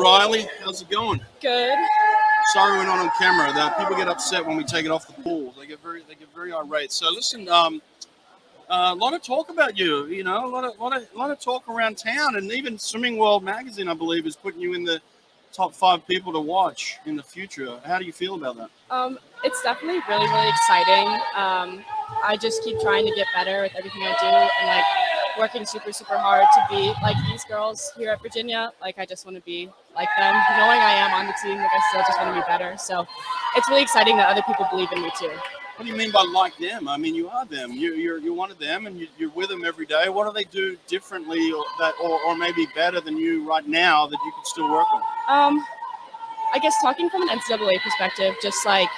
Reilly, how's it going? Good. Sorry we're not on camera. People get upset when we take it off the pool. They get very irate. So listen, a lot of talk about you. You know, a lot of talk around town, and even Swimming World magazine, I believe, is putting you in the top 5 people to watch in the future. How do you feel about that? It's definitely really, really exciting. I just keep trying to get better with everything I do, and like working super, super hard to be like these girls here at Virginia. Like I just want to be like them. Knowing I am on the team, like I still just want to be better. So it's really exciting that other people believe in me too. What do you mean by like them? I mean, you are them. You're one of them, and you're with them every day. What do they do differently, or maybe better than you right now that you could still work on? I guess talking from an NCAA perspective, just like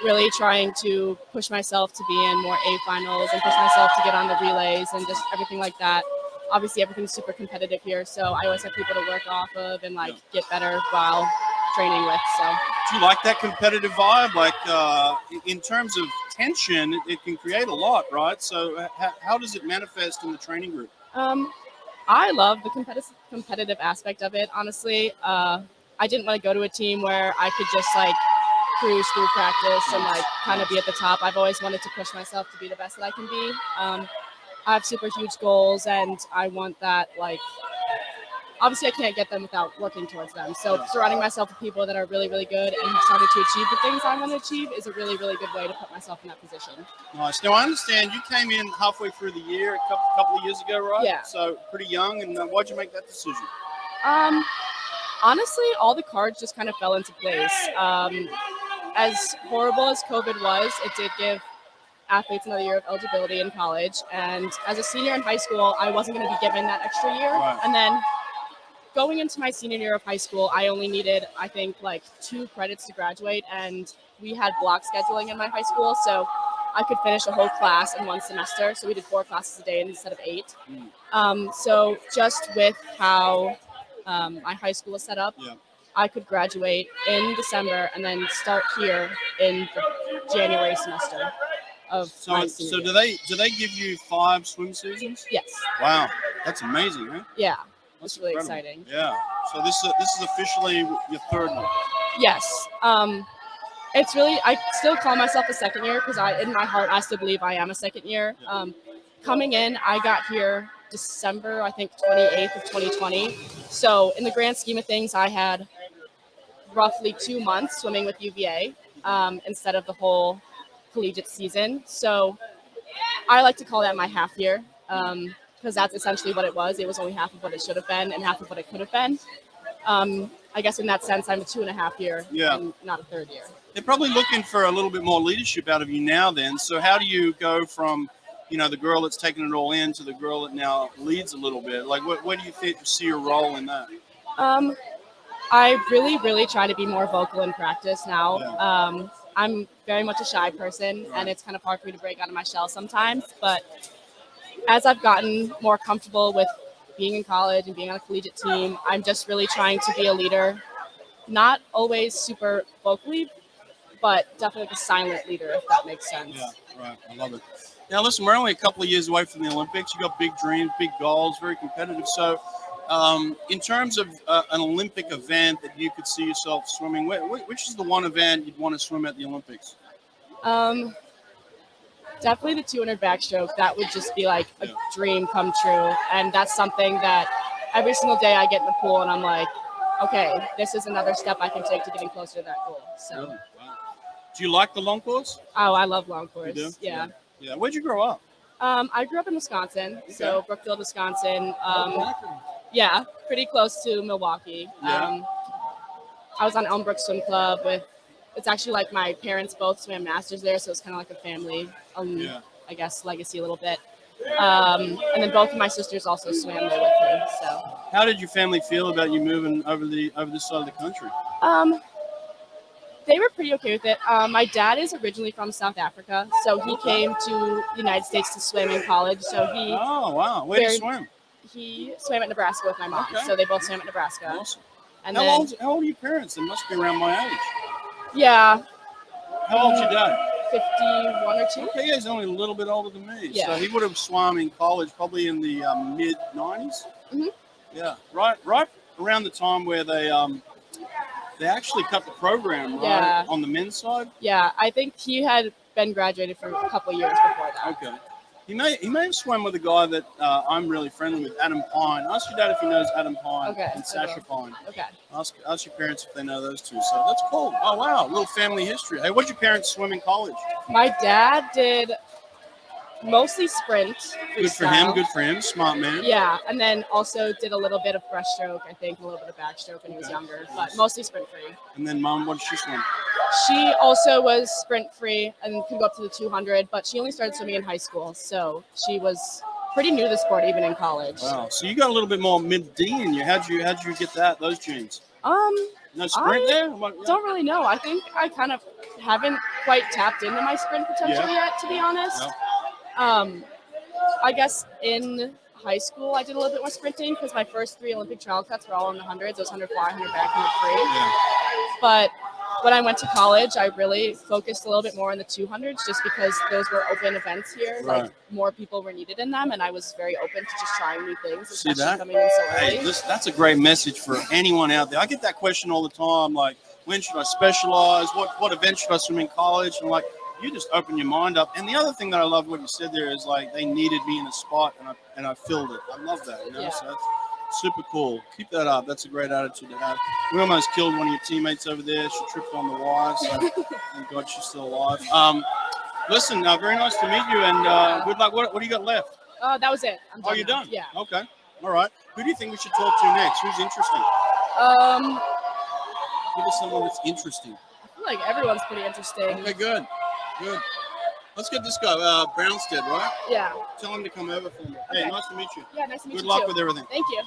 really trying to push myself to be in more A finals and push myself to get on the relays and just everything like that. Obviously, everything's super competitive here, so I always have people to work off of and like get better while training with. So, do you like that competitive vibe? Like in terms of tension, it can create a lot, right? So, how does it manifest in the training group? I love the competitive aspect of it. Honestly, I didn't want to go to a team where I could just like cruise through practice and like kind of be at the top. I've always wanted to push myself to be the best that I can be. I have super huge goals, and I want that. Like, obviously, I can't get them without working towards them. So, surrounding myself with people that are really, really good and have started to achieve the things I want to achieve is a really, really good way to put myself in that position. Nice. Now, I understand you came in halfway through the year, a couple of years ago, right? Yeah. So, pretty young. And why'd you make that decision? Honestly, all the cards just kind of fell into place. As horrible as COVID was, it did give athletes another year of eligibility in college. And as a senior in high school, I wasn't going to be given that extra year. Right. And then going into my senior year of high school, I only needed, I think, like 2 credits to graduate. And we had block scheduling in my high school. So I could finish a whole class in one semester. So we did 4 classes a day instead of 8. So just with how my high school was set up, I could graduate in December and then start here in the January semester of my senior year. Do they give you 5 swim seasons? Yes. Wow, that's amazing, huh? Yeah, That's it's really incredible. exciting. Yeah. So this is officially your 3rd one. Yes. It's really, I still call myself a second year because in my heart, I still believe I am a second year. Coming in, I got here December, I think 28th of 2020. So in the grand scheme of things, I had roughly 2 months swimming with UVA instead of the whole collegiate season. So I like to call that my half year because that's essentially what it was. It was only half of what it should have been and half of what it could have been. I guess in that sense, I'm a 2.5 year and not a 3rd year. They're probably looking for a little bit more leadership out of you now then. So how do you go from, the girl that's taking it all in to the girl that now leads a little bit? Like, what do you see your role in that? I really, really try to be more vocal in practice now. I'm very much a shy person, and it's kind of hard for me to break out of my shell sometimes. But as I've gotten more comfortable with being in college and being on a collegiate team, I'm just really trying to be a leader. Not always super vocally, but definitely like a silent leader, if that makes sense. Yeah, right. I love it. Now, listen, we're only a couple of years away from the Olympics. You got big dreams, big goals, very competitive. So, in terms of an Olympic event that you could see yourself swimming, which is the one event you'd want to swim at the Olympics? Definitely the 200 backstroke. That would just be like a dream come true. And that's something that every single day I get in the pool and I'm like, okay, this is another step I can take to getting closer to that goal. So, really? Wow. Do you like the long course? Oh, I love long course. You do? Yeah. Where'd you grow up? I grew up in Wisconsin, so Brookfield, Wisconsin. Yeah, pretty close to Milwaukee. Yeah. I was on Elmbrook Swim Club it's actually like my parents both swam masters there, so it's kind of like a family, I guess, legacy a little bit. And then both of my sisters also swam there with me. So, how did your family feel about you moving over this side of the country? They were pretty okay with it. My dad is originally from South Africa, so he came to the United States to swim in college. So he. Oh wow! Where did you swim? He swam at Nebraska with my mom, so they both swam at Nebraska. Awesome. And how old are your parents? They must be around my age. Yeah. How old's your dad? 51 or 2. Okay, he's only a little bit older than me. Yeah. So he would have swum in college probably in the mid-90s. Mm-hmm. Yeah. Right around the time where they actually cut the program, right? Yeah. On the men's side. Yeah, I think he had been graduated for a couple years before that. Okay. He may have swum with a guy that I'm really friendly with, Adam Pine. Ask your dad if he knows Adam Pine Okay, and I Sasha will. Pine. Okay. Ask your parents if they know those two. So that's cool. Oh wow, little family history. Hey, what did your parents swim in college? My dad did mostly sprint freestyle. Good for him. Smart man. Yeah, and then also did a little bit of breaststroke, I think, a little bit of backstroke when he was Okay. younger, Nice. but mostly sprint free. And then mom, what did she swim? She also was sprint free and could go up to the 200, but she only started swimming in high school, so she was pretty new to the sport even in college. Wow. So you got a little bit more mid D in you. How'd you get those genes? No sprint there? Don't really know. I think I kind of haven't quite tapped into my sprint potential yet, to be honest. No. I guess in high school I did a little bit more sprinting because my first 3 Olympic trial cuts were all in the hundreds. It was 100 fly, 100 back, 100 free. Yeah. But when I went to college, I really focused a little bit more on the 200s just because those were open events here. Right. Like more people were needed in them, and I was very open to just trying new things, See especially that? coming in so early. Hey, that's a great message for anyone out there. I get that question all the time, like, when should I specialize? What event should I swim in college? And like, you just open your mind up. And the other thing that I love what you said there is like they needed me in a spot, and I filled it. I love that. You know, so that's super cool. Keep that up. That's a great attitude to have. We almost killed one of your teammates over there. She tripped on the wire, so thank God she's still alive. Listen, very nice to meet you, and good luck. What do you got left? That was it. I'm done. Oh, you're now. done? Yeah. Okay. All right. Who do you think we should talk to next? Who's interesting? Give us someone that's interesting. I feel like everyone's pretty interesting. Okay, good. Let's get this guy, Brownstead, right? Yeah. Tell him to come over for me. Hey, Okay. nice to meet you. Yeah, nice to meet you Good luck too. with everything. Thank you.